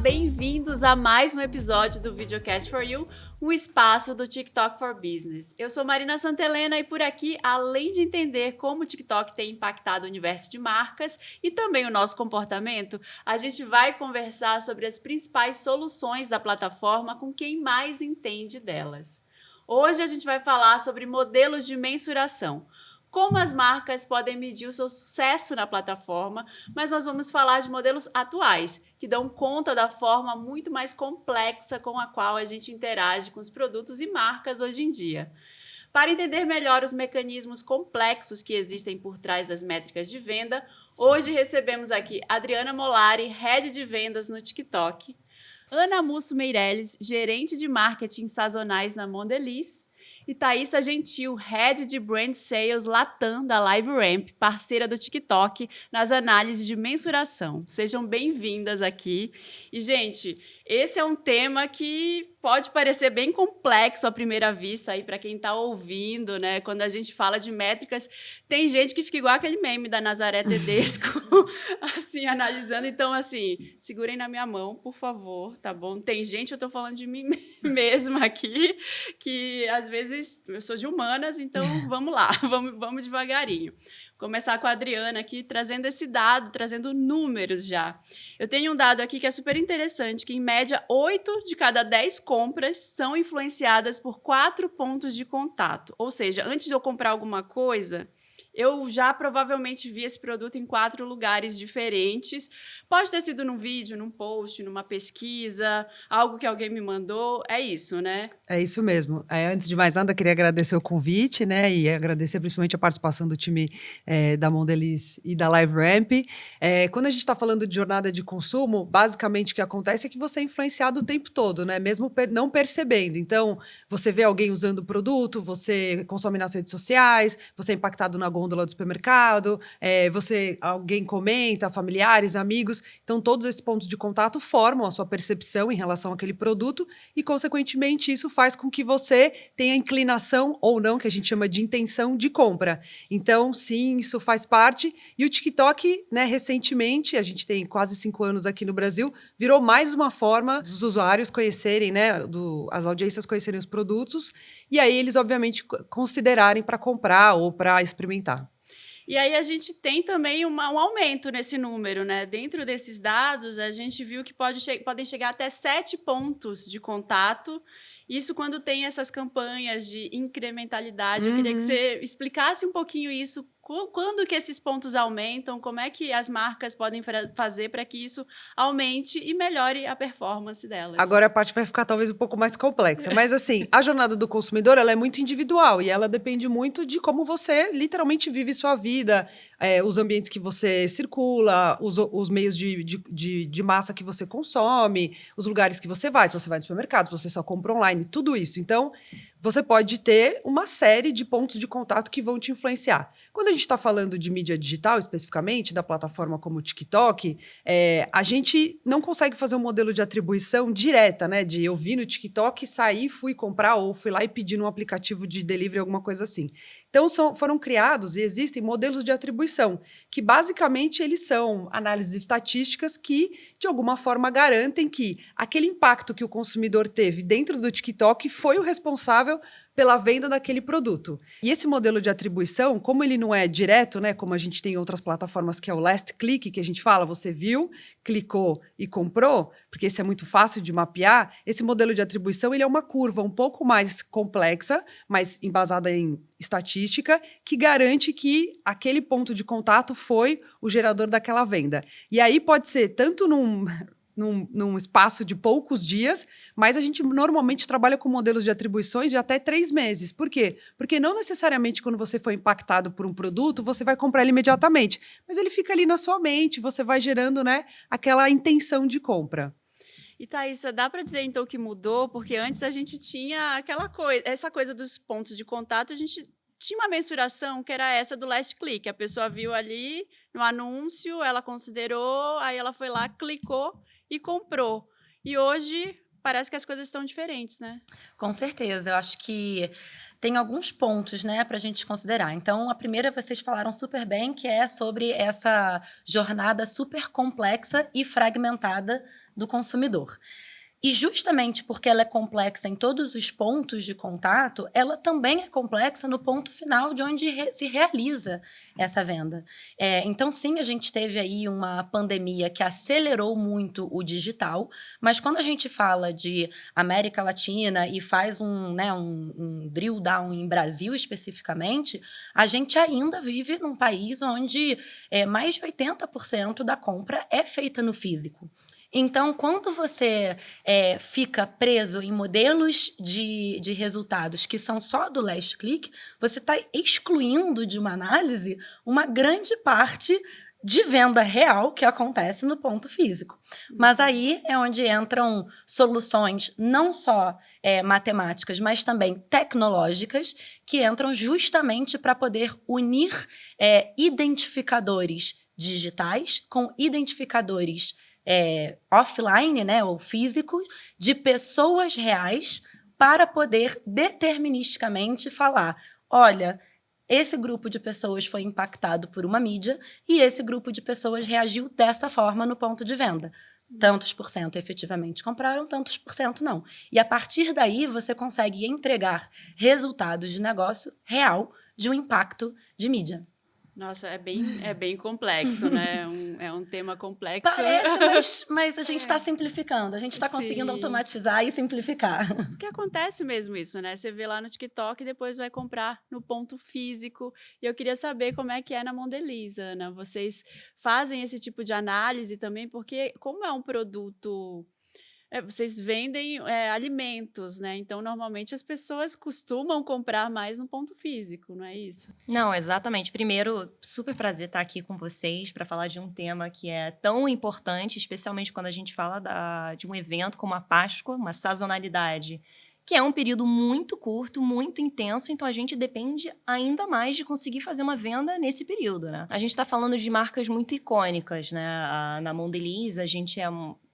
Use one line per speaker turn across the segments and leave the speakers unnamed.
bem-vindos a mais um episódio do Videocast for You, um espaço do TikTok for Business. Eu sou Marina Santelena e por aqui, além de entender como o TikTok tem impactado o universo de marcas e também o nosso comportamento, a gente vai conversar sobre as principais soluções da plataforma com quem mais entende delas. Hoje a gente vai falar sobre modelos de mensuração. Como as marcas podem medir o seu sucesso na plataforma, mas nós vamos falar de modelos atuais, que dão conta da forma muito mais complexa com a qual a gente interage com os produtos e marcas hoje em dia. Para entender melhor os mecanismos complexos que existem por trás das métricas de venda, hoje recebemos aqui Adriana Molari, Head de Vendas no TikTok, Ana Musso Meirelles, Gerente de Marketing Sazonais na Mondelez, e Thaisa Gentil, Head de Brand Sales Latam da LiveRamp, parceira do TikTok nas análises de mensuração. Sejam bem-vindas aqui. E, gente, esse é um tema que pode parecer bem complexo à primeira vista aí para quem está ouvindo, né? Quando a gente fala de métricas, tem gente que fica igual aquele meme da Nazaré Tedesco, assim, analisando. Então, assim, segurem na minha mão, por favor, tá bom? Tem gente, eu estou falando de mim mesma aqui, que às vezes eu sou de humanas, então vamos lá, vamos devagarinho. Vou começar com a Adriana aqui, trazendo esse dado, trazendo números já. Eu tenho um dado aqui que é super interessante, que em média 8 de cada 10 compras são influenciadas por 4 pontos de contato. Ou seja, antes de eu comprar alguma coisa, eu já provavelmente vi esse produto em 4 lugares diferentes. Pode ter sido num vídeo, num post, numa pesquisa, algo que alguém me mandou. É isso, né?
É isso mesmo. Antes de mais nada, queria agradecer o convite, né? E agradecer principalmente a participação do time da Mondelez e da LiveRamp. Quando a gente está falando de jornada de consumo, basicamente o que acontece é que você é influenciado o tempo todo, né? Mesmo não percebendo. Então, você vê alguém usando o produto, você consome nas redes sociais, você é impactado na gôndola do supermercado, alguém comenta, familiares, amigos. Então, todos esses pontos de contato formam a sua percepção em relação àquele produto e, consequentemente, isso faz com que você tenha inclinação ou não, que a gente chama de intenção de compra. Então, sim, isso faz parte. E o TikTok, né, recentemente, a gente tem quase 5 anos aqui no Brasil, virou mais uma forma dos usuários conhecerem, né, as audiências conhecerem os produtos e aí eles, obviamente, considerarem para comprar ou para experimentar.
E aí a gente tem também um aumento nesse número, né? Dentro desses dados, a gente viu que podem chegar até 7 pontos de contato. Isso quando tem essas campanhas de incrementalidade. Eu queria que você explicasse um pouquinho isso. Quando que esses pontos aumentam? Como é que as marcas podem fazer para que isso aumente e melhore a performance delas?
Agora a parte vai ficar talvez um pouco mais complexa. Mas, assim, a jornada do consumidor ela é muito individual e ela depende muito de como você literalmente vive sua vida, os ambientes que você circula, os meios de massa que você consome, os lugares que você vai. Se você vai no supermercado, se você só compra online, tudo isso. Então, você pode ter uma série de pontos de contato que vão te influenciar. Quando a gente está falando de mídia digital, especificamente, da plataforma como o TikTok, a gente não consegue fazer um modelo de atribuição direta, né? De eu vi no TikTok, saí, fui comprar, ou fui lá e pedi num aplicativo de delivery, alguma coisa assim. Então, foram criados e existem modelos de atribuição, que basicamente eles são análises estatísticas que, de alguma forma, garantem que aquele impacto que o consumidor teve dentro do TikTok foi o responsável pela venda daquele produto. E esse modelo de atribuição, como ele não é direto, né, como a gente tem em outras plataformas, que é o last click, que a gente fala, você viu, clicou e comprou, porque esse é muito fácil de mapear, esse modelo de atribuição ele é uma curva um pouco mais complexa, mas embasada em estatística, que garante que aquele ponto de contato foi o gerador daquela venda. E aí pode ser tanto num espaço de poucos dias, mas a gente normalmente trabalha com modelos de atribuições de até 3 meses. Por quê? Porque não necessariamente quando você foi impactado por um produto, você vai comprar ele imediatamente, mas ele fica ali na sua mente, você vai gerando, né, aquela intenção de compra.
E Thaisa, dá para dizer então que mudou? Porque antes a gente tinha essa coisa dos pontos de contato, a gente tinha uma mensuração que era essa do last click. A pessoa viu ali no anúncio, ela considerou, aí ela foi lá, clicou e comprou. E hoje parece que as coisas estão diferentes, né?
Com certeza. Eu acho que Tem alguns pontos, né, para a gente considerar. Então, a primeira vocês falaram super bem, que é sobre essa jornada super complexa e fragmentada do consumidor. E justamente porque ela é complexa em todos os pontos de contato, ela também é complexa no ponto final de onde se realiza essa venda. Então, sim, a gente teve aí uma pandemia que acelerou muito o digital, mas quando a gente fala de América Latina e faz um drill down em Brasil especificamente, a gente ainda vive num país onde mais de 80% da compra é feita no físico. Então, quando você fica preso em modelos de resultados que são só do last click, você está excluindo de uma análise uma grande parte de venda real que acontece no ponto físico. Mas aí é onde entram soluções não só matemáticas, mas também tecnológicas, que entram justamente para poder unir identificadores digitais com identificadores offline, né, ou físicos, de pessoas reais para poder deterministicamente falar, olha, esse grupo de pessoas foi impactado por uma mídia e esse grupo de pessoas reagiu dessa forma no ponto de venda. Tantos por cento efetivamente compraram, tantos por cento não. E a partir daí você consegue entregar resultados de negócio real de um impacto de mídia.
Nossa, é bem complexo, né? É um tema complexo.
Parece, mas a gente está simplificando. A gente está conseguindo
Sim.
automatizar e simplificar.
Porque acontece mesmo isso, né? Você vê lá no TikTok e depois vai comprar no ponto físico. E eu queria saber como é que é na Mondelez, Ana. Vocês fazem esse tipo de análise também? Porque como é um produto... vocês vendem alimentos, né? Então, normalmente, as pessoas costumam comprar mais no ponto físico, não é isso?
Não, exatamente. Primeiro, super prazer estar aqui com vocês para falar de um tema que é tão importante, especialmente quando a gente fala de um evento como a Páscoa, uma sazonalidade, que é um período muito curto, muito intenso, então a gente depende ainda mais de conseguir fazer uma venda nesse período, né? A gente está falando de marcas muito icônicas, né? Na Mondelez, a gente é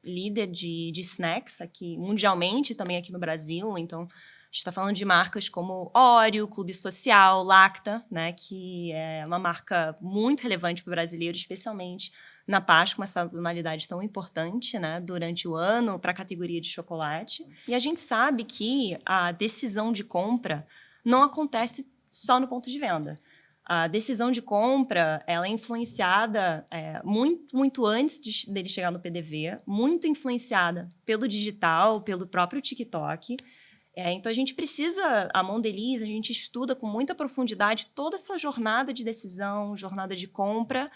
líder de snacks aqui mundialmente, também aqui no Brasil, então a gente está falando de marcas como Oreo, Clube Social, Lacta, né, que é uma marca muito relevante para o brasileiro, especialmente na Páscoa, uma sazonalidade tão importante, né, durante o ano para a categoria de chocolate. E a gente sabe que a decisão de compra não acontece só no ponto de venda. A decisão de compra, ela é influenciada muito antes dele chegar no PDV, muito influenciada pelo digital, pelo próprio TikTok. Então, a gente precisa, a Mondelez, a gente estuda com muita profundidade toda essa jornada de decisão, jornada de compra,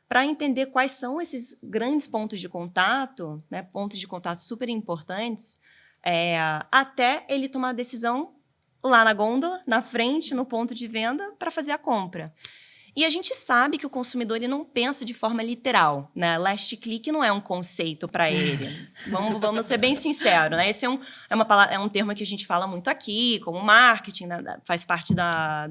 para entender quais são esses grandes pontos de contato, né, pontos de contato super importantes, até ele tomar a decisão lá na gôndola, na frente, no ponto de venda, para fazer a compra. E a gente sabe que o consumidor ele não pensa de forma literal, né? Last click não é um conceito para ele. Vamos ser bem sinceros, né? Esse é um termo que a gente fala muito aqui, como marketing, né? Faz parte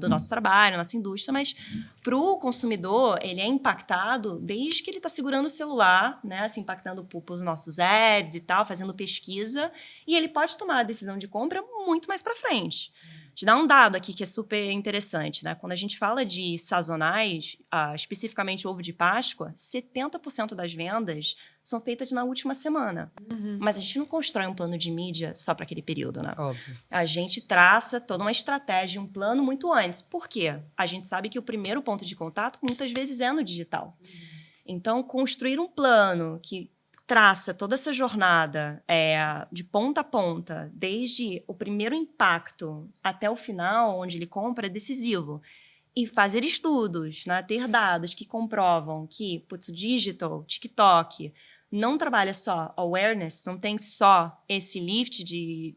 do nosso trabalho, nossa indústria, mas para o consumidor, ele é impactado desde que ele está segurando o celular, né? Assim, impactando por nossos ads e tal, fazendo pesquisa, e ele pode tomar a decisão de compra muito mais para frente. Te dar um dado aqui que é super interessante, né? Quando a gente fala de sazonais, especificamente ovo de Páscoa, 70% das vendas são feitas na última semana. Uhum. Mas a gente não constrói um plano de mídia só para aquele período, né?
Óbvio.
A gente traça toda uma estratégia, um plano muito antes. Por quê? A gente sabe que o primeiro ponto de contato muitas vezes é no digital. Uhum. Então, construir um plano que traça toda essa jornada de ponta a ponta, desde o primeiro impacto até o final, onde ele compra, é decisivo. E fazer estudos, né? Ter dados que comprovam que o digital, TikTok, não trabalha só awareness, não tem só esse lift de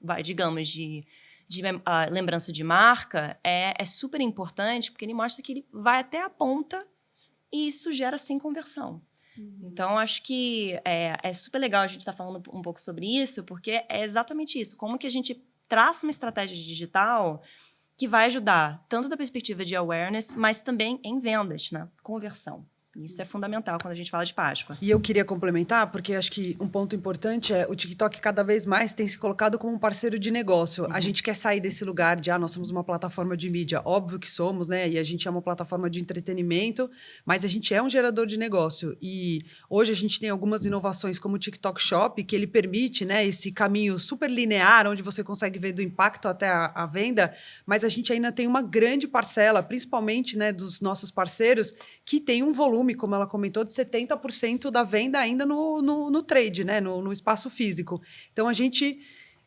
lembrança de marca, é super importante, porque ele mostra que ele vai até a ponta e isso gera, sim, conversão. Então, acho que é super legal a gente estar falando um pouco sobre isso, porque é exatamente isso. Como que a gente traça uma estratégia digital que vai ajudar tanto da perspectiva de awareness, mas também em vendas, né? Conversão. Isso é fundamental quando a gente fala de Páscoa.
E eu queria complementar, porque acho que um ponto importante é o TikTok cada vez mais tem se colocado como um parceiro de negócio. A gente quer sair desse lugar de, nós somos uma plataforma de mídia. Óbvio que somos, né? E a gente é uma plataforma de entretenimento, mas a gente é um gerador de negócio. E hoje a gente tem algumas inovações como o TikTok Shop, que ele permite, né, esse caminho super linear, onde você consegue ver do impacto até a venda, mas a gente ainda tem uma grande parcela, principalmente, né, dos nossos parceiros, que tem um volume, como ela comentou, de 70% da venda ainda no trade, né? No espaço físico. Então, a gente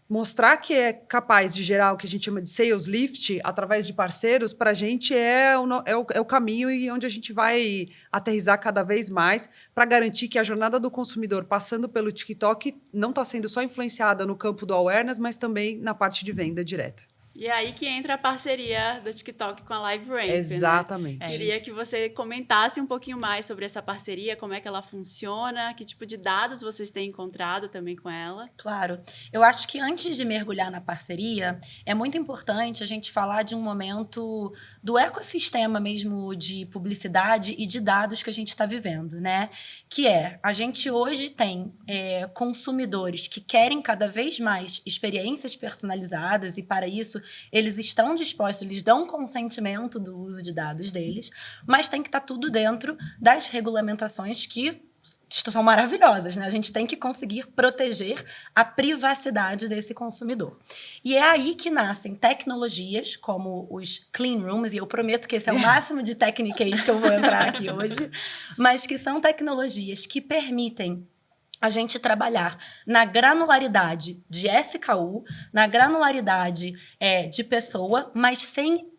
mostrar que é capaz de gerar o que a gente chama de sales lift através de parceiros, para a gente é o caminho e onde a gente vai aterrissar cada vez mais para garantir que a jornada do consumidor passando pelo TikTok não está sendo só influenciada no campo do awareness, mas também na parte de venda direta.
E é aí que entra a parceria do TikTok com a LiveRamp,
Exatamente.
né? Queria que você comentasse um pouquinho mais sobre essa parceria, como é que ela funciona, que tipo de dados vocês têm encontrado também com ela.
Claro. Eu acho que antes de mergulhar na parceria, é muito importante a gente falar de um momento do ecossistema mesmo de publicidade e de dados que a gente está vivendo, né? Que a gente hoje tem consumidores que querem cada vez mais experiências personalizadas e, para isso, eles estão dispostos, eles dão consentimento do uso de dados deles, mas tem que estar tudo dentro das regulamentações que são maravilhosas, né? A gente tem que conseguir proteger a privacidade desse consumidor. E é aí que nascem tecnologias como os clean rooms, e eu prometo que esse é o máximo de tecniquez que eu vou entrar aqui hoje, mas que são tecnologias que permitem a gente trabalhar na granularidade de SKU, na granularidade de pessoa, mas sem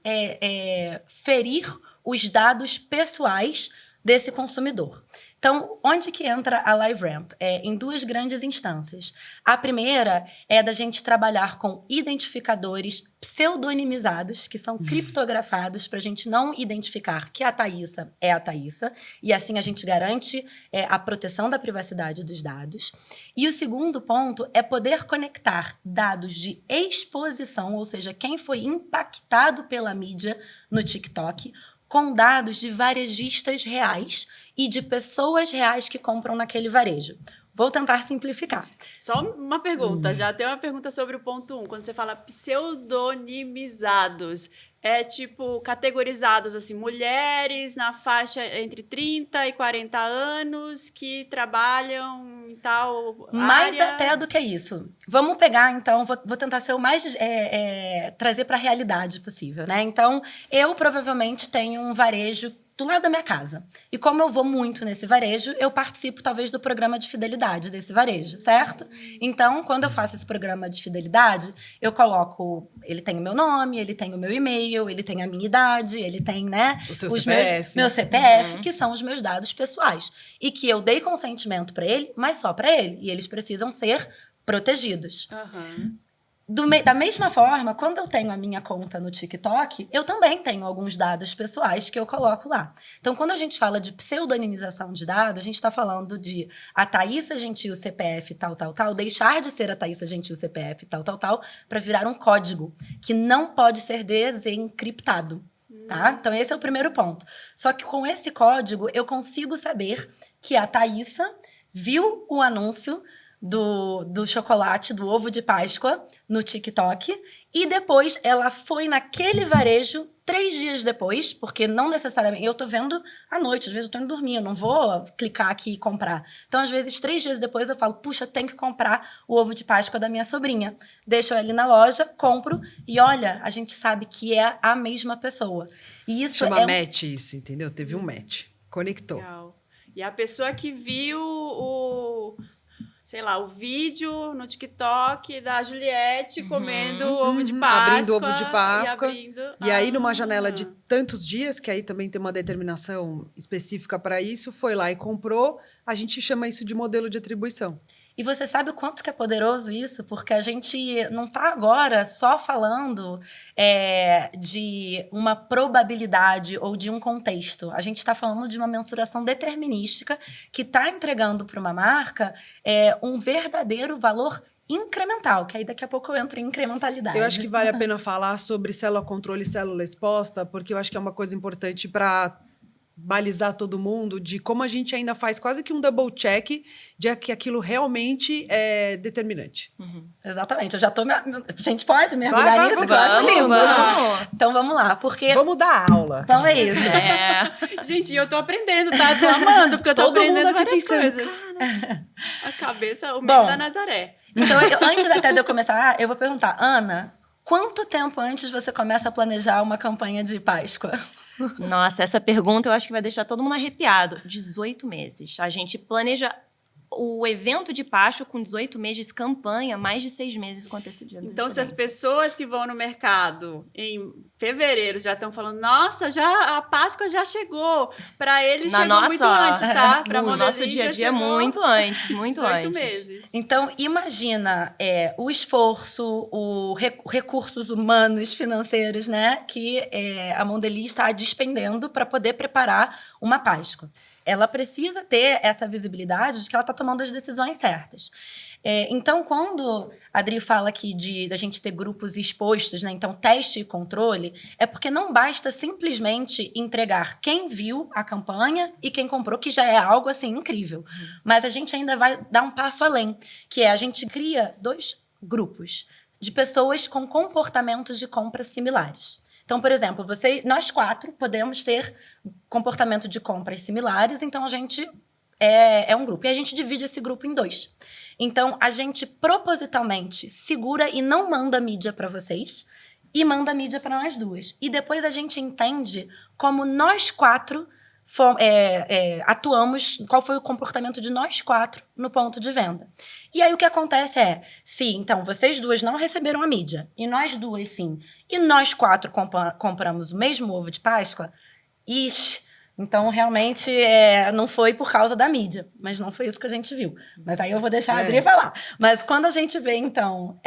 ferir os dados pessoais desse consumidor. Então, onde que entra a LiveRamp? Em duas grandes instâncias. A primeira é da gente trabalhar com identificadores pseudonimizados, que são criptografados, para a gente não identificar que a Thaísa é a Thaísa, e assim a gente garante a proteção da privacidade dos dados. E o segundo ponto é poder conectar dados de exposição, ou seja, quem foi impactado pela mídia no TikTok, com dados de varejistas reais e de pessoas reais que compram naquele varejo. Vou tentar simplificar.
Só uma pergunta, já tem uma pergunta sobre o ponto 1. Quando você fala pseudonimizados, é tipo categorizados assim, mulheres na faixa entre 30 e 40 anos que trabalham em tal
Mais
área.
até do que isso. Vamos pegar, então, vou tentar ser o mais trazer para a realidade possível, né? Então, eu provavelmente tenho um varejo do lado da minha casa. E como eu vou muito nesse varejo, eu participo talvez do programa de fidelidade desse varejo, certo? Então, quando eu faço esse programa de fidelidade, eu coloco, ele tem o meu nome, ele tem o meu e-mail, ele tem a minha idade, ele tem, né,
o seu
os
CPF.
meu CPF, que são os meus dados pessoais. E que eu dei consentimento para ele, mas só para ele. E eles precisam ser protegidos.
Uhum.
Da mesma forma, quando eu tenho a minha conta no TikTok, eu também tenho alguns dados pessoais que eu coloco lá. Então, quando a gente fala de pseudonimização de dados, a gente está falando de a Thaísa Gentil CPF tal, deixar de ser a Thaísa Gentil CPF tal, para virar um código que não pode ser desencriptado. Tá? Então, esse é o primeiro ponto. Só que com esse código, eu consigo saber que a Thaísa viu o anúncio do chocolate, do ovo de Páscoa no TikTok, e depois ela foi naquele varejo 3 dias depois, porque não necessariamente... Eu tô vendo à noite, às vezes eu tô indo dormir, eu não vou clicar aqui e comprar. Então, às vezes, 3 dias depois eu falo, puxa, tem que comprar o ovo de Páscoa da minha sobrinha. Deixo ele na loja, compro, e olha, a gente sabe que é a mesma pessoa. E isso
Chama match isso, entendeu? Teve um match. Conectou.
Legal. E a pessoa que viu sei lá, o vídeo no TikTok da Juliette comendo ovo de Páscoa.
Abrindo ovo de Páscoa.
E
aí, numa janela de tantos dias, que aí também tem uma determinação específica para isso, foi lá e comprou. A gente chama isso de modelo de atribuição.
E você sabe o quanto que é poderoso isso? Porque a gente não está agora só falando de uma probabilidade ou de um contexto. A gente está falando de uma mensuração determinística que está entregando para uma marca um verdadeiro valor incremental, que aí daqui a pouco eu entro em incrementalidade.
Eu acho que vale a pena falar sobre célula controle e célula exposta, porque eu acho que é uma coisa importante para balizar todo mundo de como a gente ainda faz quase que um double check de que aquilo realmente é determinante.
Exatamente, eu já tô... A gente pode mergulhar
Vai,
nisso,
vamos,
que eu acho lindo.
vamos.
Então vamos lá, porque...
Vamos dar aula.
Então é isso.
Gente, eu tô aprendendo, tá? Tô amando, porque eu tô
Todo
aprendendo
mundo aqui
várias
pensando,
coisas. A cabeça, o
Bom.
medo da Nazaré.
Então, antes até de eu começar, eu vou perguntar, Ana, quanto tempo antes você começa a planejar uma campanha de Páscoa?
Nossa, essa pergunta eu acho que vai deixar todo mundo arrepiado. 18 meses. A gente planeja o evento de Páscoa com 18 meses de campanha, mais de 6 meses com antecedência.
Então, se as pessoas que vão no mercado em fevereiro já estão falando, nossa, já a Páscoa já chegou. Para eles chegou muito antes, tá? Para
no nosso dia a dia, muito antes, muito
18
antes.
meses.
Então, imagina o esforço, recursos humanos, financeiros, né, que a Mondelez está despendendo para poder preparar uma Páscoa. Ela precisa ter essa visibilidade de que ela está tomando as decisões certas. Então, quando a Adri fala aqui da gente ter grupos expostos, né? Então, teste e controle, é porque não basta simplesmente entregar quem viu a campanha e quem comprou, que já é algo, assim, incrível. Mas a gente ainda vai dar um passo além, que a gente cria 2 grupos de pessoas com comportamentos de compra similares. Então, por exemplo, nós 4 podemos ter comportamento de compras similares, então a gente é um grupo. E a gente divide esse grupo em 2. Então, a gente propositalmente segura e não manda mídia para vocês e manda mídia para nós 2. E depois a gente entende como nós 4 atuamos, qual foi o comportamento de nós 4 no ponto de venda. E aí o que acontece se então vocês 2 não receberam a mídia, e nós 2 sim, e nós 4 compramos o mesmo ovo de Páscoa, então realmente não foi por causa da mídia, mas não foi isso que a gente viu. Mas aí eu vou deixar a Adri falar. Mas quando a gente vê então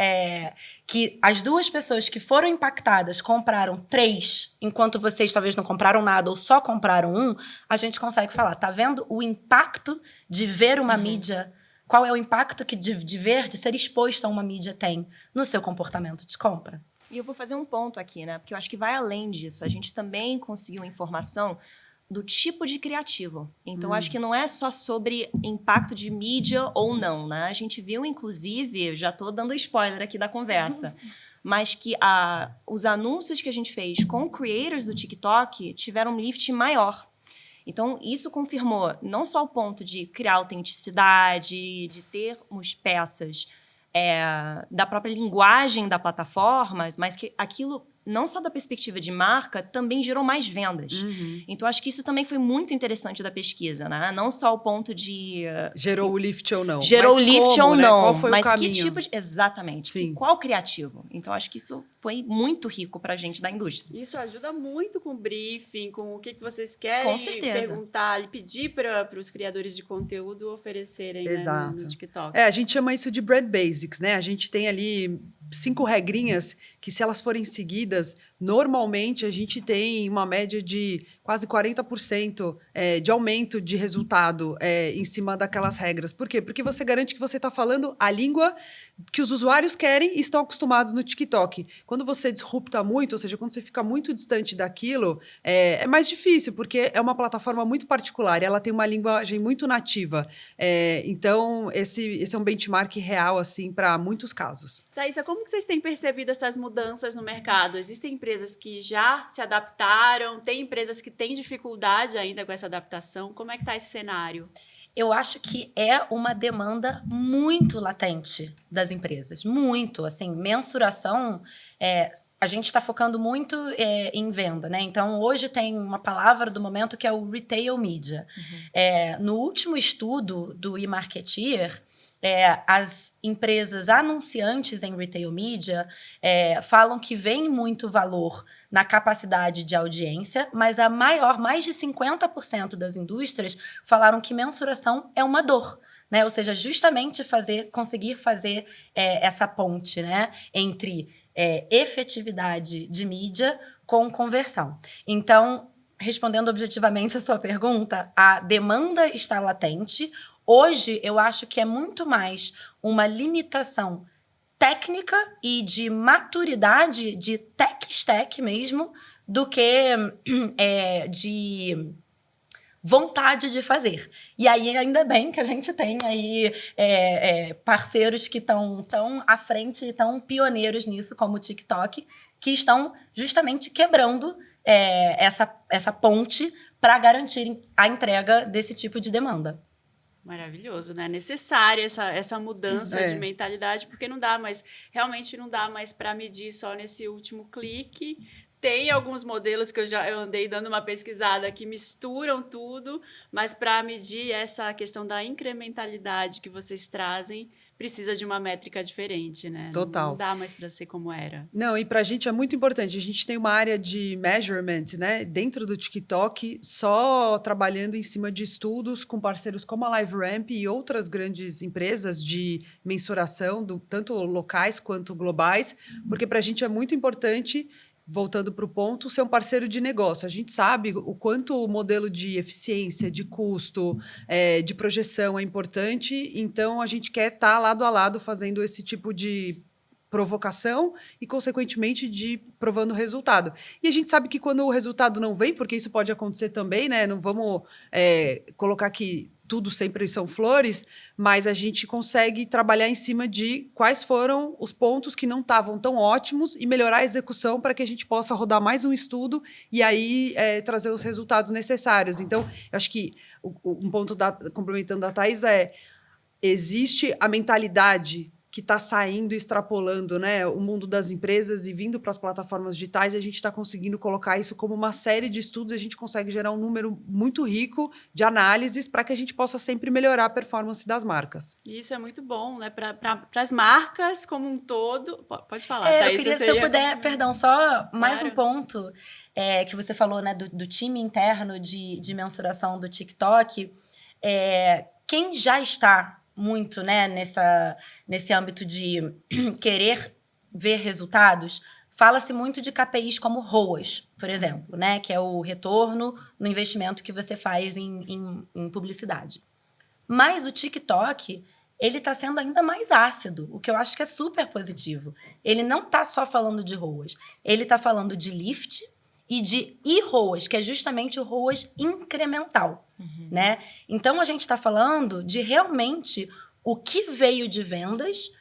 que as 2 pessoas que foram impactadas compraram 3, enquanto vocês talvez não compraram nada ou só compraram 1, a gente consegue falar, tá vendo o impacto de ver uma mídia? Qual é o impacto que de ser exposto a uma mídia tem no seu comportamento de compra?
E eu vou fazer um ponto aqui, né? Porque eu acho que vai além disso. A gente também conseguiu informação do tipo de criativo. Então, acho que não é só sobre impacto de mídia ou não, né? A gente viu, inclusive, já estou dando spoiler aqui da conversa, mas que os anúncios que a gente fez com creators do TikTok tiveram um lift maior. Então, isso confirmou não só o ponto de criar autenticidade, de termos peças da própria linguagem da plataforma, mas que aquilo, não só da perspectiva de marca, também gerou mais vendas. Então, acho que isso também foi muito interessante da pesquisa, né? Não só o ponto de...
Gerou o lift ou não.
Gerou o lift ou não.
Qual foi
mas
o caminho?
que tipo de... Exatamente.
Sim.
Qual criativo? Então, acho que isso foi muito rico pra gente da indústria.
Isso ajuda muito com o briefing, com o que vocês querem
Com certeza.
perguntar e pedir para os criadores de conteúdo oferecerem, né, no TikTok.
A gente chama isso de brand basics, né? A gente tem ali 5 regrinhas que, se elas forem seguidas, normalmente a gente tem uma média de quase 40% de aumento de resultado em cima daquelas regras. Por quê? Porque você garante que você está falando a língua que os usuários querem e estão acostumados no TikTok. Quando você disrupta muito, ou seja, quando você fica muito distante daquilo, é mais difícil, porque é uma plataforma muito particular e ela tem uma linguagem muito nativa. Então, esse é um benchmark real, assim, para muitos casos.
Thaisa, como que vocês têm percebido essas mudanças no mercado? Existem empresas que já se adaptaram? Tem empresas que têm dificuldade ainda com essa adaptação? Como é que está esse cenário?
Eu acho que é uma demanda muito latente das empresas. Muito, assim, mensuração. A gente está focando muito em venda, né? Então, hoje tem uma palavra do momento que é o retail media. No último estudo do eMarketer, as empresas anunciantes em retail media falam que vem muito valor na capacidade de audiência, mas mais de 50% das indústrias falaram que mensuração é uma dor, né? Ou seja, justamente conseguir fazer essa ponte, né, entre efetividade de mídia com conversão. Então, respondendo objetivamente a sua pergunta, a demanda está latente. Hoje, eu acho que é muito mais uma limitação técnica e de maturidade, de tech stack mesmo, do que de vontade de fazer. E aí, ainda bem que a gente tem aí parceiros que estão tão à frente e tão pioneiros nisso, como o TikTok, que estão justamente quebrando essa ponte para garantir a entrega desse tipo de demanda.
Maravilhoso, né? Necessária essa mudança de mentalidade, porque realmente não dá mais para medir só nesse último clique. Tem alguns modelos que eu andei dando uma pesquisada que misturam tudo, mas para medir essa questão da incrementalidade que vocês trazem, precisa de uma métrica diferente, né?
Total.
Não dá mais para ser como era.
Não, e para a gente é muito importante. A gente tem uma área de measurement, né, dentro do TikTok, só trabalhando em cima de estudos com parceiros como a LiveRamp e outras grandes empresas de mensuração, tanto locais quanto globais, porque para a gente é muito importante, voltando para o ponto, ser um parceiro de negócio. A gente sabe o quanto o modelo de eficiência, de custo, de projeção é importante, então a gente quer estar lado a lado fazendo esse tipo de provocação e, consequentemente, de provando resultado. E a gente sabe que quando o resultado não vem, porque isso pode acontecer também, né? Não vamos colocar que tudo sempre são flores, mas a gente consegue trabalhar em cima de quais foram os pontos que não estavam tão ótimos e melhorar a execução para que a gente possa rodar mais um estudo e aí trazer os resultados necessários. Então, eu acho que um ponto, complementando da Thaís, existe a mentalidade que está saindo e extrapolando, né, o mundo das empresas e vindo para as plataformas digitais, e a gente está conseguindo colocar isso como uma série de estudos, e a gente consegue gerar um número muito rico de análises para que a gente possa sempre melhorar a performance das marcas.
Isso é muito bom, né, para as marcas como um todo. Pode falar,
eu
Thaís,
queria, se eu puder, perdão, só mais um ponto que você falou, né, do time interno de mensuração do TikTok. Quem já está muito, né, nesse âmbito de querer ver resultados, fala-se muito de KPIs como ROAS, por exemplo, né, que é o retorno no investimento que você faz em publicidade. Mas o TikTok, ele está sendo ainda mais ácido, o que eu acho que é super positivo. Ele não está só falando de ROAS, ele está falando de lift e de ROAS, que é justamente o ROAS incremental. Né? Então, a gente está falando de realmente o que veio de vendas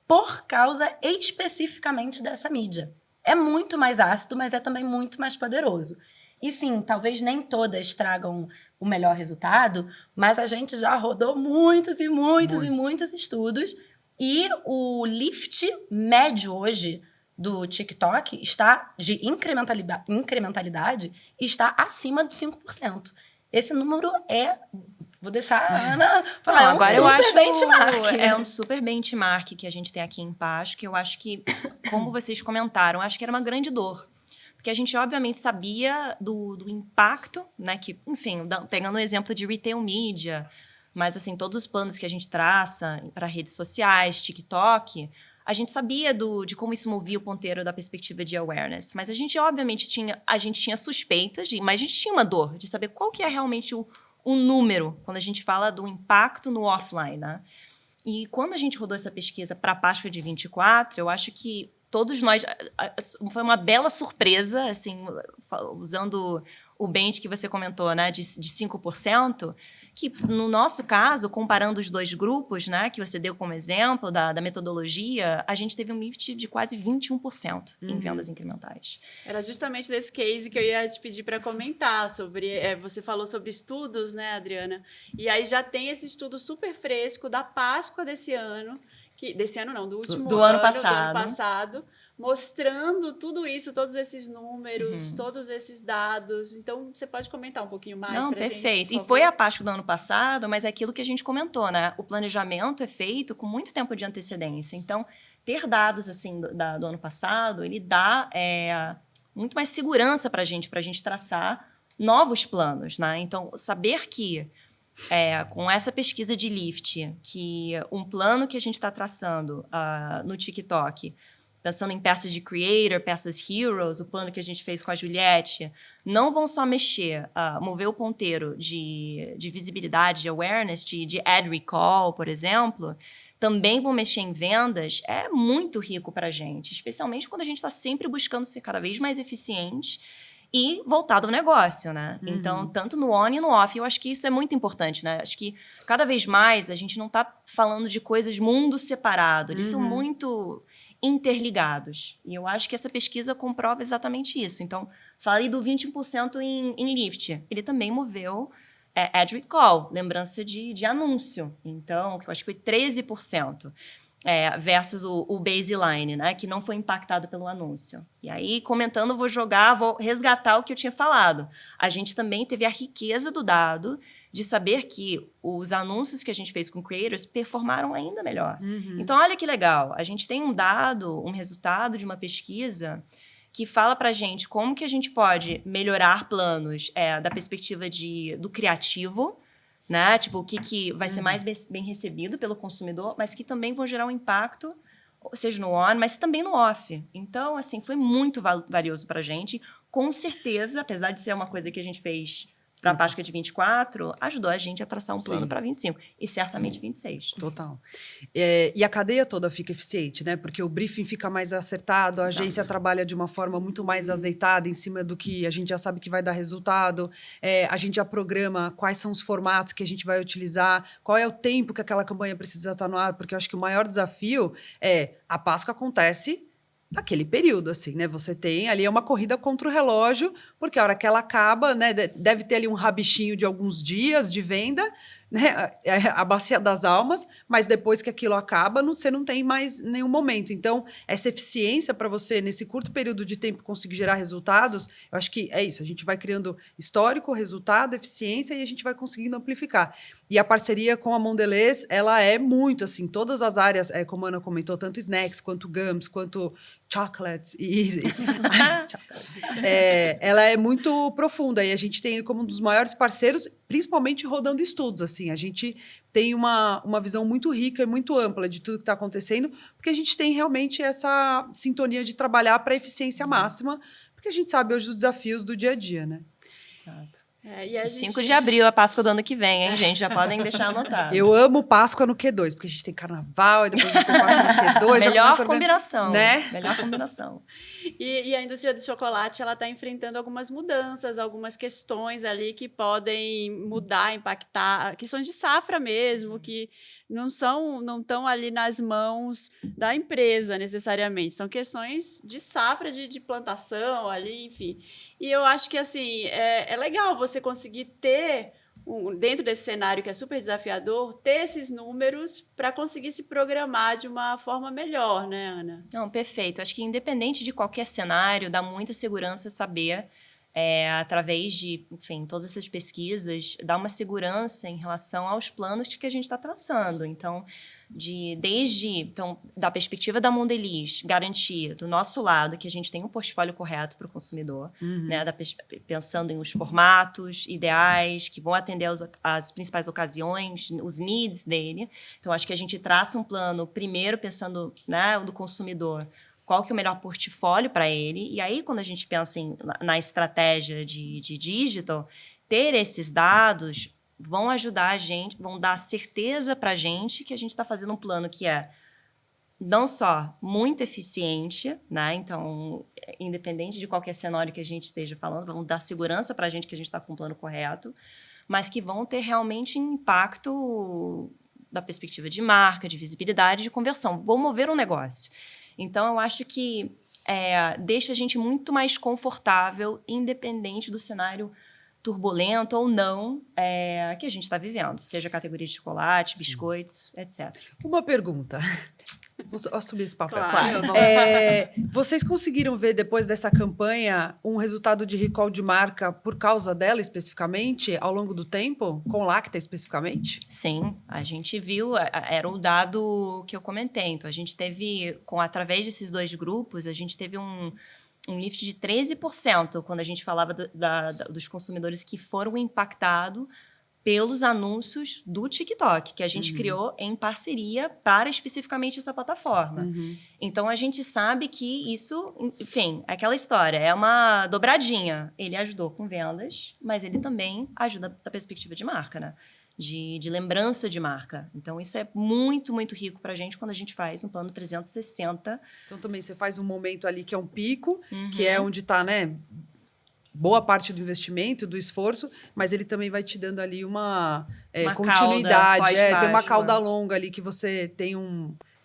por causa especificamente dessa mídia. É muito mais ácido, mas é também muito mais poderoso. E sim, talvez nem todas tragam o melhor resultado, mas a gente já rodou muitos estudos e o lift médio hoje do TikTok de incrementalidade está acima de 5%. Esse número vou deixar a Ana falar,
agora
é um
eu
super benchmark.
É um super benchmark que a gente tem aqui em Pacho, que eu acho que, como vocês comentaram, acho que era uma grande dor. Porque a gente, obviamente, sabia do impacto, né? Que, enfim, pegando o exemplo de retail media, mas, assim, todos os planos que a gente traça para redes sociais, TikTok, a gente sabia de como isso movia o ponteiro da perspectiva de awareness. Mas a gente, obviamente, tinha suspeitas, mas a gente tinha uma dor de saber qual que é realmente o número quando a gente fala do impacto no offline, né? E quando a gente rodou essa pesquisa para a Páscoa de 24, eu acho que todos nós... Foi uma bela surpresa, assim, usando o bench que você comentou, né, de 5%, que, no nosso caso, comparando os dois grupos, né, que você deu como exemplo da metodologia, a gente teve um lift de quase 21% em vendas incrementais.
Era justamente desse case que eu ia te pedir para comentar sobre... você falou sobre estudos, né, Adriana? E aí já tem esse estudo super fresco da Páscoa desse ano, do último
do ano
passado, mostrando tudo isso, todos esses números, todos esses dados. Então, você pode comentar um pouquinho mais pra gente,
perfeito.
por favor?
E foi a Páscoa do ano passado, mas é aquilo que a gente comentou, né? O planejamento é feito com muito tempo de antecedência. Então, ter dados assim do ano passado, ele dá muito mais segurança para a gente traçar novos planos, né? Então, saber que com essa pesquisa de lift, que um plano que a gente está traçando no TikTok, pensando em peças de creator, peças heroes, o plano que a gente fez com a Juliette, não vão só mover o ponteiro de visibilidade, de awareness, de ad recall, por exemplo, também vão mexer em vendas, é muito rico para a gente, especialmente quando a gente está sempre buscando ser cada vez mais eficiente e voltado ao negócio, né? Então, tanto no on e no off, eu acho que isso é muito importante, né? Acho que cada vez mais a gente não está falando de coisas mundo separado, eles são muito interligados. E eu acho que essa pesquisa comprova exatamente isso. Então, falei do 21% em lift. Ele também moveu ad recall, lembrança de anúncio. Então, que eu acho que foi 13%. Versus o baseline, né? Que não foi impactado pelo anúncio. E aí, comentando, vou resgatar o que eu tinha falado. A gente também teve a riqueza do dado de saber que os anúncios que a gente fez com creators performaram ainda melhor. Então, olha que legal. A gente tem um resultado de uma pesquisa que fala pra gente como que a gente pode melhorar planos da perspectiva do criativo, né? Tipo, o que vai ser mais bem recebido pelo consumidor, mas que também vão gerar um impacto, seja no on, mas também no off. Então, assim, foi muito valioso pra gente. Com certeza, apesar de ser uma coisa que a gente fez para a Páscoa de 24, ajudou a gente a traçar um plano para 25 e certamente 26.
Total. E a cadeia toda fica eficiente, né? Porque o briefing fica mais acertado, a agência trabalha de uma forma muito mais azeitada em cima do que a gente já sabe que vai dar resultado. A gente já programa quais são os formatos que a gente vai utilizar, qual é o tempo que aquela campanha precisa estar no ar, porque eu acho que o maior desafio a Páscoa acontece naquele período, assim, né? Você tem ali uma corrida contra o relógio, porque a hora que ela acaba, né? Deve ter ali um rabichinho de alguns dias de venda, né? A bacia das almas, mas depois que aquilo acaba, você não tem mais nenhum momento. Então, essa eficiência para você, nesse curto período de tempo, conseguir gerar resultados, eu acho que é isso. A gente vai criando histórico, resultado, eficiência e a gente vai conseguindo amplificar. E a parceria com a Mondelez, ela é muito, assim, todas as áreas, como a Ana comentou, tanto snacks, quanto gums, quanto chocolates ela é muito profunda e a gente tem como um dos maiores parceiros, principalmente rodando estudos, assim, a gente tem uma visão muito rica e muito ampla de tudo que está acontecendo, porque a gente tem realmente essa sintonia de trabalhar para a eficiência máxima, porque a gente sabe hoje os desafios do dia a dia, né?
Exato.
E a
5
gente...
de abril, a Páscoa do ano que vem, hein, gente? Já podem deixar anotado.
Eu amo Páscoa no Q2, porque a gente tem carnaval e depois a gente tem Páscoa no Q2.
Melhor combinação,
né?
Melhor combinação.
E a indústria do chocolate, ela está enfrentando algumas mudanças, algumas questões ali que podem mudar, impactar, questões de safra mesmo, que não estão ali nas mãos da empresa necessariamente, são questões de safra, de plantação ali, enfim. E eu acho que assim é legal você conseguir ter dentro desse cenário que é super desafiador, ter esses números para conseguir se programar de uma forma melhor, né, Ana?
Não, perfeito. Acho que independente de qualquer cenário, dá muita segurança saber, através de, enfim, todas essas pesquisas, dá uma segurança em relação aos planos que a gente está traçando. Então, da perspectiva da Mondelez, garantir do nosso lado que a gente tem um portfólio correto para o consumidor, né, pensando em os formatos ideais que vão atender as principais ocasiões, os needs dele. Então, acho que a gente traça um plano primeiro pensando, né, do consumidor, qual que é o melhor portfólio para ele. E aí, quando a gente pensa na estratégia de digital, ter esses dados vão ajudar a gente, vão dar certeza para a gente que a gente está fazendo um plano que é não só muito eficiente, né? Então, independente de qualquer cenário que a gente esteja falando, vão dar segurança para a gente que a gente está com o plano correto, mas que vão ter realmente impacto da perspectiva de marca, de visibilidade, de conversão. Vão mover um negócio. Então, eu acho que deixa a gente muito mais confortável, independente do cenário turbulento ou não que a gente está vivendo, seja categoria de chocolate, biscoitos, etc.
Uma pergunta. Vou assumir esse papel.
Claro.
Vocês conseguiram ver, depois dessa campanha, um resultado de recall de marca por causa dela, especificamente, ao longo do tempo? Com Lacta, especificamente?
Sim, a gente viu, era o dado que eu comentei. Então, a gente teve, através desses dois grupos, a gente teve um lift de 13% quando a gente falava dos consumidores que foram impactados pelos anúncios do TikTok, que a gente criou em parceria para especificamente essa plataforma. Então, a gente sabe que isso, enfim, aquela história, é uma dobradinha. Ele ajudou com vendas, mas ele também ajuda da perspectiva de marca, né? De lembrança de marca. Então, isso é muito, muito rico para a gente quando a gente faz um plano 360.
Então, também você faz um momento ali que é um pico, que é onde está, né? boa parte do investimento, do esforço, mas ele também vai te dando ali uma
Uma
continuidade.
cauda
Tem uma
pós-Páscoa.
cauda longa ali que você tem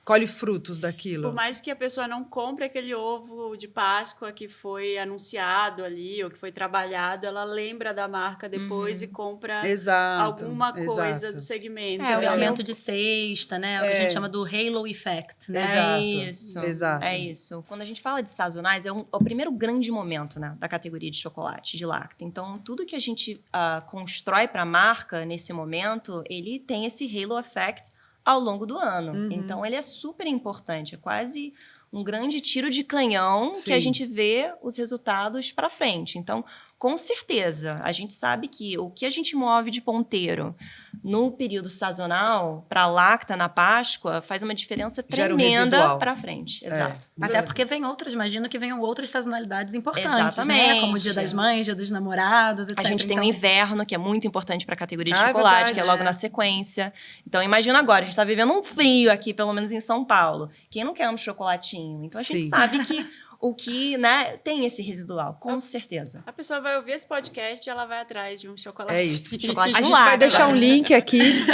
colhe frutos daquilo.
Por mais que a pessoa não compre aquele ovo de Páscoa que foi anunciado ali, ou que foi trabalhado, ela lembra da marca depois e compra
Exato,
alguma coisa
exato.
do segmento.
É, o
né?
aumento de cesta, né? O que a gente chama do halo effect, né?
Exato.
É isso. Quando a gente fala de sazonais, é o primeiro grande momento, né, da categoria de chocolate, de lacta. Então, tudo que a gente constrói para a marca nesse momento, ele tem esse halo effect ao longo do ano. Então, ele é super importante. É quase um grande tiro de canhão que a
Sim.
gente vê os resultados para frente. Então, com certeza, a gente sabe que o que a gente move de ponteiro no período sazonal para lacta na Páscoa faz uma diferença
Gera um
tremenda
residual.
para frente. Exato.
Até porque imagino que venham outras sazonalidades importantes, né?
Exatamente.
Como o Dia das Mães, Dia dos Namorados, etc.
A gente tem o
Então,
inverno, que é muito importante para a categoria de
Ah, é
chocolate,
verdade,
que é logo na sequência. Então, imagina agora, a gente está vivendo um frio aqui, pelo menos em São Paulo. Quem não quer um chocolatinho? Então, a gente
Sim.
sabe que o que, né, tem esse residual, com certeza.
A pessoa vai ouvir esse podcast e ela vai atrás de um chocolate.
É isso.
Chocolate
A
no
gente vai
lacta.
deixar um link aqui.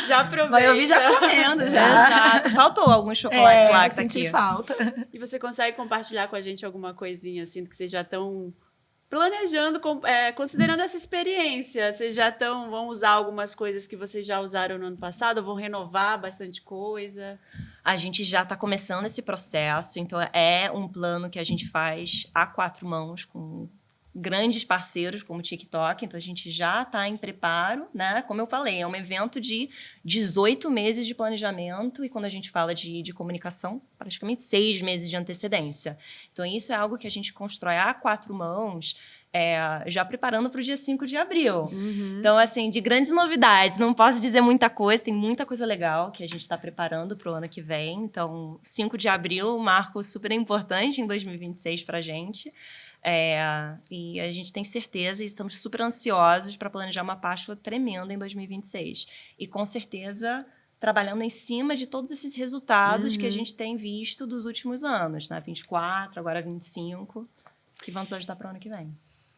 já aproveita.
vai ouvir já comendo, já.
Exato. Faltou alguns chocolates lá que tá
senti
aqui.
falta.
E você consegue compartilhar com a gente alguma coisinha assim do que vocês já estão planejando, considerando essa experiência? Vocês já vão usar algumas coisas que vocês já usaram no ano passado? Ou vão renovar bastante coisa?
A gente já está começando esse processo, então é um plano que a gente faz a 4 mãos com grandes parceiros como o TikTok, então a gente já está em preparo, né? Como eu falei, é um evento de 18 meses de planejamento e quando a gente fala de comunicação, praticamente 6 meses de antecedência. Então isso é algo que a gente constrói a 4 mãos, já preparando para o dia 5 de abril. Então, assim, de grandes novidades, não posso dizer muita coisa, tem muita coisa legal que a gente está preparando para o ano que vem. Então, 5 de abril, um marco super importante em 2026 para a gente. E a gente tem certeza e estamos super ansiosos para planejar uma Páscoa tremenda em 2026. E, com certeza, trabalhando em cima de todos esses resultados que a gente tem visto dos últimos anos, né? 24, agora 25, que vão nos ajudar para o ano que vem.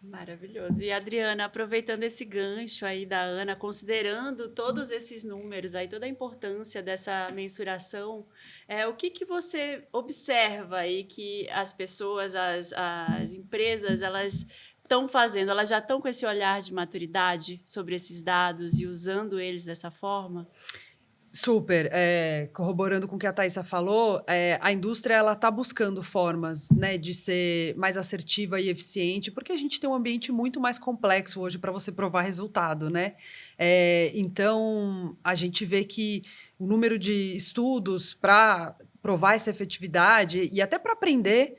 Maravilhoso. E, Adriana, aproveitando esse gancho aí da Ana, considerando todos esses números, aí, toda a importância dessa mensuração, o que você observa aí que as pessoas, as empresas, elas estão fazendo? Elas já estão com esse olhar de maturidade sobre esses dados e usando eles dessa forma?
Super. Corroborando com o que a Thaisa falou, a indústria ela está buscando formas, né, de ser mais assertiva e eficiente, porque a gente tem um ambiente muito mais complexo hoje para você provar resultado, né? Então, a gente vê que o número de estudos para provar essa efetividade e até para aprender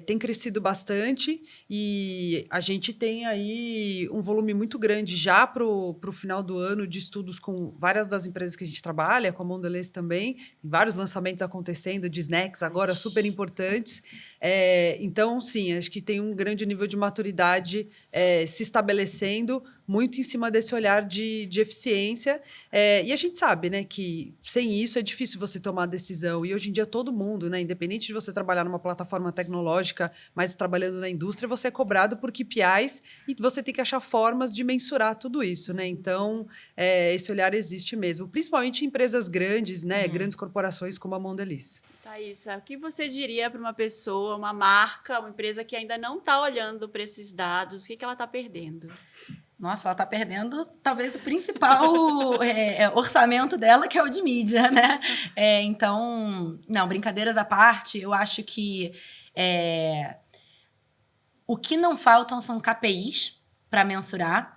tem crescido bastante e a gente tem aí um volume muito grande já para o final do ano de estudos com várias das empresas que a gente trabalha, com a Mondelez também, tem vários lançamentos acontecendo de snacks agora super importantes. Então, sim, acho que tem um grande nível de maturidade se estabelecendo muito em cima desse olhar de eficiência. E a gente sabe, né, que sem isso é difícil você tomar decisão. E hoje em dia todo mundo, né, independente de você trabalhar numa plataforma tecnológica, mas trabalhando na indústria, você é cobrado por KPIs e você tem que achar formas de mensurar tudo isso, né? Então, esse olhar existe mesmo, principalmente em empresas grandes, né, grandes corporações como a Mondelez.
Thaisa, o que você diria para uma pessoa, uma marca, uma empresa que ainda não está olhando para esses dados? O que ela está perdendo?
Nossa, ela está perdendo talvez o principal orçamento dela, que é o de mídia, né? Então, não, brincadeiras à parte, eu acho que o que não faltam são KPIs para mensurar,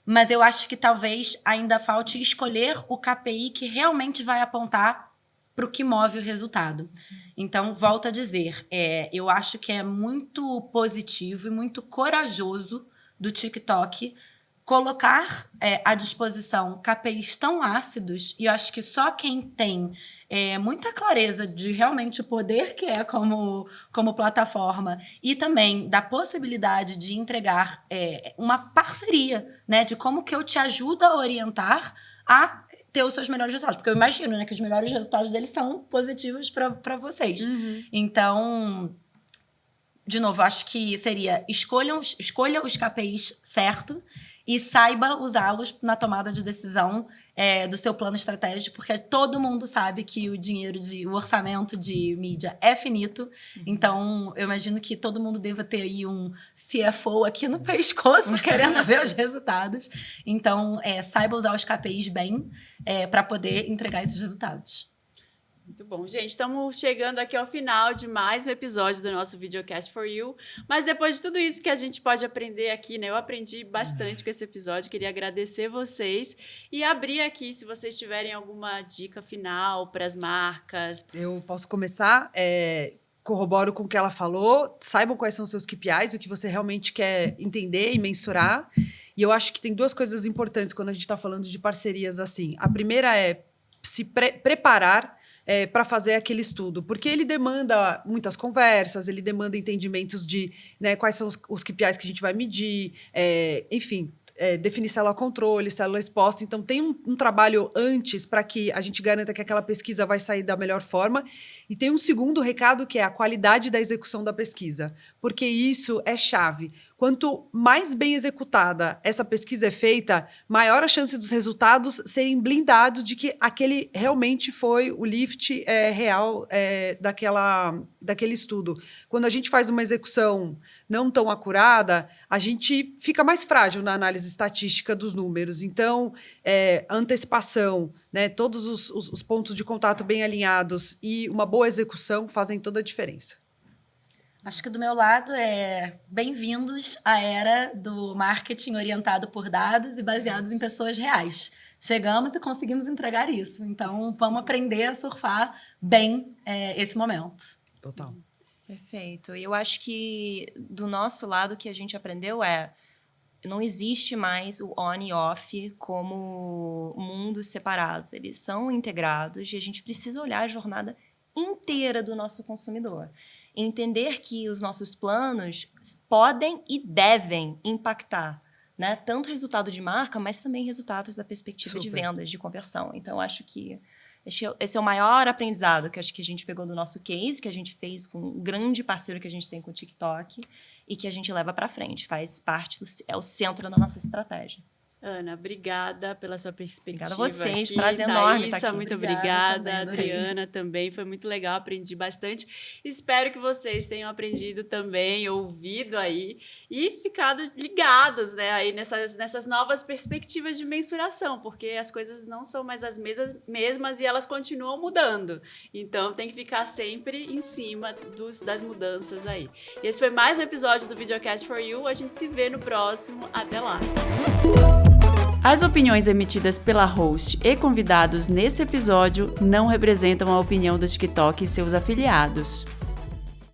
mas eu acho que talvez ainda falte escolher o KPI que realmente vai apontar para o que move o resultado. Então, volto a dizer, eu acho que é muito positivo e muito corajoso do TikTok colocar à disposição KPIs tão ácidos, e eu acho que só quem tem muita clareza de realmente o poder que é como plataforma e também da possibilidade de entregar uma parceria, né, de como que eu te ajudo a orientar a ter os seus melhores resultados. Porque eu imagino, né, que os melhores resultados deles são positivos para vocês. Então, de novo, acho que seria escolha os KPIs certo e saiba usá-los na tomada de decisão do seu plano estratégico, porque todo mundo sabe que o orçamento de mídia é finito. Então, eu imagino que todo mundo deva ter aí um CFO aqui no pescoço, querendo ver os resultados. Então, saiba usar os KPIs bem para poder entregar esses resultados.
Muito bom. Gente, estamos chegando aqui ao final de mais um episódio do nosso Videocast for You. Mas depois de tudo isso que a gente pode aprender aqui, né? Eu aprendi bastante com esse episódio. Queria agradecer vocês e abrir aqui, se vocês tiverem alguma dica final para as marcas.
Eu posso começar. Corroboro com o que ela falou. Saibam quais são os seus KPIs, o que você realmente quer entender e mensurar. E eu acho que tem duas coisas importantes quando a gente está falando de parcerias assim. A primeira é se preparar para fazer aquele estudo, porque ele demanda muitas conversas, ele demanda entendimentos de quais são os KPIs que a gente vai medir, enfim, definir célula controle, célula exposta. Então, tem um trabalho antes para que a gente garanta que aquela pesquisa vai sair da melhor forma. E tem um segundo recado, que é a qualidade da execução da pesquisa, porque isso é chave. Quanto mais bem executada essa pesquisa é feita, maior a chance dos resultados serem blindados de que aquele realmente foi o lift real daquele estudo. Quando a gente faz uma execução não tão acurada, a gente fica mais frágil na análise estatística dos números. Então, a antecipação, todos os pontos de contato bem alinhados e uma boa execução fazem toda a diferença.
Acho que do meu lado bem-vindos à era do marketing orientado por dados e baseados em pessoas reais. Chegamos e conseguimos entregar isso. Então, vamos aprender a surfar bem esse momento.
Total.
Perfeito. E eu acho que do nosso lado o que a gente aprendeu não existe mais o on e off como mundos separados. Eles são integrados e a gente precisa olhar a jornada inteira do nosso consumidor. Entender que os nossos planos podem e devem impactar, tanto resultado de marca, mas também resultados da perspectiva de vendas, de conversão. Então, acho que esse é o maior aprendizado que acho que a gente pegou do nosso case, que a gente fez com um grande parceiro que a gente tem com o TikTok e que a gente leva para frente, faz parte é o centro da nossa estratégia.
Ana, obrigada pela sua perspectiva.
Obrigada a vocês,
aqui.
prazer enorme estar
Thaísa,
aqui.
muito
Obrigada
obrigada.
também,
Adriana também, foi muito legal, aprendi bastante. Espero que vocês tenham aprendido também, ouvido aí e ficado ligados, aí nessas novas perspectivas de mensuração, porque as coisas não são mais as mesmas e elas continuam mudando. Então, tem que ficar sempre em cima das mudanças aí. E esse foi mais um episódio do Videocast for You. A gente se vê no próximo. Até lá! As opiniões emitidas pela host e convidados nesse episódio não representam a opinião do TikTok e seus afiliados.